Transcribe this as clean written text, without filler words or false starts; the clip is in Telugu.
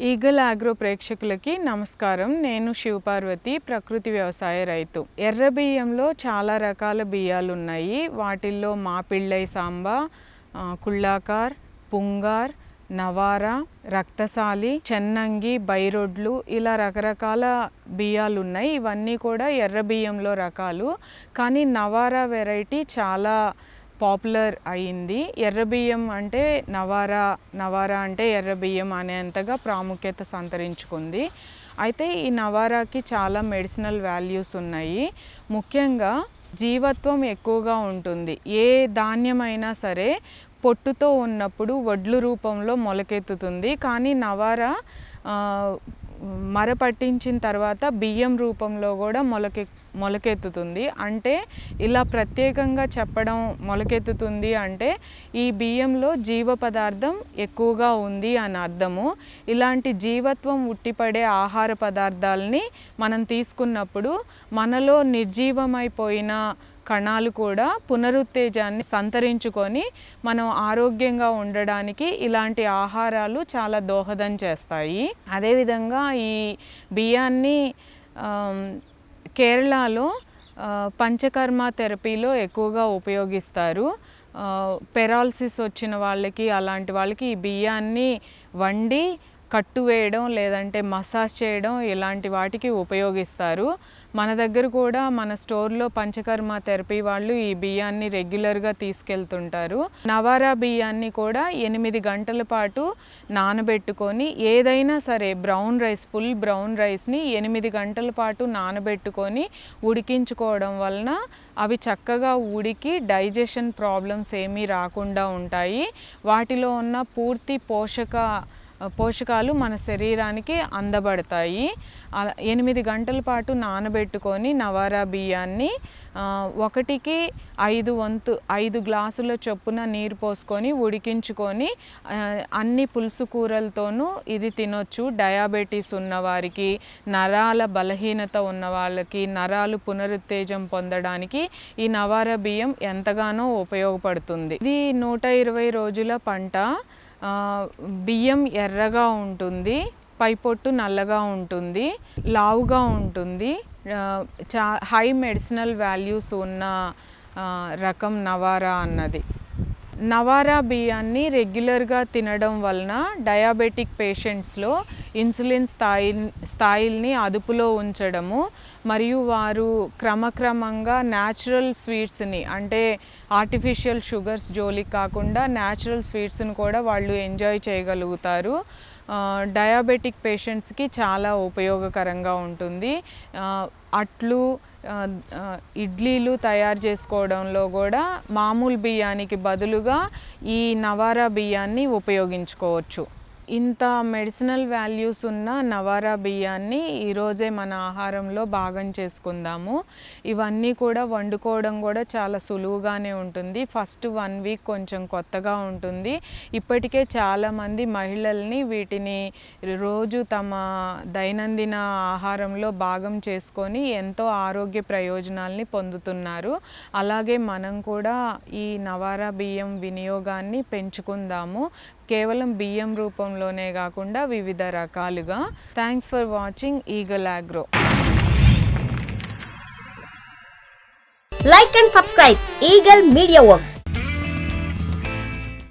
ఈగల్ ఆగ్రో ప్రేక్షకులకి నమస్కారం. నేను శివపార్వతి, ప్రకృతి వ్యవసాయ రైతు. ఎర్ర బియ్యంలో చాలా రకాల బియ్యాలు ఉన్నాయి. వాటిల్లో మాపిళ్ళై సాంబా, కుళ్ళాకార్, పుంగార్, నవారా, రక్తసాలి, చెన్నంగి, బైరొడ్లు ఇలా రకరకాల బియ్యాలు ఉన్నాయి. ఇవన్నీ కూడా ఎర్ర బియ్యంలో రకాలు. కానీ నవారా వెరైటీ చాలా పాపులర్ అయింది. ఎర్రబియ్యం అంటే నవారా అంటే ఎర్రబియ్యం అనేంతగా ప్రాముఖ్యత సంతరించుకుంది. అయితే ఈ నవారాకి చాలా మెడిసినల్ వాల్యూస్ ఉన్నాయి. ముఖ్యంగా జీవత్వం ఎక్కువగా ఉంటుంది. ఏ ధాన్యమైనా సరే పొట్టుతో ఉన్నప్పుడు వడ్లు రూపంలో మొలకెత్తుతుంది. కానీ నవారా మరపట్టించిన తర్వాత బియ్యం రూపంలో కూడా మొలకెత్తుతుంది. అంటే ఇలా ప్రత్యేకంగా చెప్పడం మొలకెత్తుతుంది అంటే ఈ బియ్యంలో జీవ పదార్థం ఎక్కువగా ఉంది అని అర్థము. ఇలాంటి జీవత్వం ఉట్టిపడే ఆహార పదార్థాలని మనం తీసుకున్నప్పుడు మనలో నిర్జీవమైపోయిన కణాలు కూడా పునరుత్తేజాన్ని సంతరించుకొని మనం ఆరోగ్యంగా ఉండడానికి ఇలాంటి ఆహారాలు చాలా దోహదం చేస్తాయి. అదేవిధంగా ఈ బియ్యాన్ని కేరళలో పంచకర్మ థెరపీలో ఎక్కువగా ఉపయోగిస్తారు. పెరాలసిస్ వచ్చిన వాళ్ళకి అలాంటి వాళ్ళకి ఈ బియ్యాన్ని వండి కట్టు వేయడం లేదంటే మసాజ్ చేయడం ఇలాంటి వాటికి ఉపయోగిస్తారు. మన దగ్గర కూడా మన స్టోర్లో పంచకర్మ థెరపీ వాళ్ళు ఈ బియ్యాన్ని రెగ్యులర్గా తీసుకెళ్తుంటారు. నవారా బియ్యాన్ని కూడా 8 గంటల పాటు నానబెట్టుకొని ఏదైనా సరే ఫుల్ బ్రౌన్ రైస్ని 8 గంటల పాటు నానబెట్టుకొని ఉడికించుకోవడం వలన అవి చక్కగా ఉడికి డైజెషన్ ప్రాబ్లమ్స్ ఏమీ రాకుండా ఉంటాయి. వాటిలో ఉన్న పూర్తి పోషకాలు మన శరీరానికి అందబడతాయి. 8 గంటల పాటు నానబెట్టుకొని నవారా బియ్యాన్ని 1కి 5 గ్లాసుల చొప్పున నీరు పోసుకొని ఉడికించుకొని అన్ని పులుసు కూరలతోనూ ఇది తినొచ్చు. డయాబెటీస్ ఉన్నవారికి, నరాల బలహీనత ఉన్న వాళ్ళకి, నరాలు పునరుత్తేజం పొందడానికి ఈ నవారా బియ్యం ఎంతగానో ఉపయోగపడుతుంది. ఇది 120 రోజుల పంట. బియ్యం ఎర్రగా ఉంటుంది, పైపొట్టు నల్లగా ఉంటుంది, లావుగా ఉంటుంది. హై మెడిసినల్ వాల్యూస్ ఉన్న రకం నవారా అన్నది. నవారా బియ్యాన్ని రెగ్యులర్గా తినడం వలన డయాబెటిక్ పేషెంట్స్లో ఇన్సులిన్ స్థాయిల్ని అదుపులో ఉంచడము మరియు వారు క్రమక్రమంగా న్యాచురల్ స్వీట్స్ని అంటే ఆర్టిఫిషియల్ షుగర్స్ జోలికి కాకుండా న్యాచురల్ స్వీట్స్ని కూడా వాళ్ళు ఎంజాయ్ చేయగలుగుతారు. డయాబెటిక్ పేషెంట్స్కి చాలా ఉపయోగకరంగా ఉంటుంది. అట్లు, ఇడ్లీలు తయారు చేసుకోవడంలో కూడా మామూలు బియ్యానికి బదులుగా ఈ నవారా బియ్యాన్ని ఉపయోగించుకోవచ్చు. ఇంత మెడిసినల్ వాల్యూస్ ఉన్న నవారా బియ్యాన్ని ఈరోజే మన ఆహారంలో భాగం చేసుకుందాము. ఇవన్నీ కూడా వండుకోవడం కూడా చాలా సులువుగానే ఉంటుంది. ఫస్ట్ 1 వీక్ కొంచెం కొత్తగా ఉంటుంది. ఇప్పటికే చాలామంది మహిళల్ని వీటిని రోజు తమ దైనందిన ఆహారంలో భాగం చేసుకొని ఎంతో ఆరోగ్య ప్రయోజనాల్ని పొందుతున్నారు. అలాగే మనం కూడా ఈ నవారా బియ్యం వినియోగాన్ని పెంచుకుందాము. కేవలం బియ్యం రూపంలోనే కాకుండా వివిధ రకాలుగా. Thanks for watching eagle agro. Like and subscribe Eagle Media Works.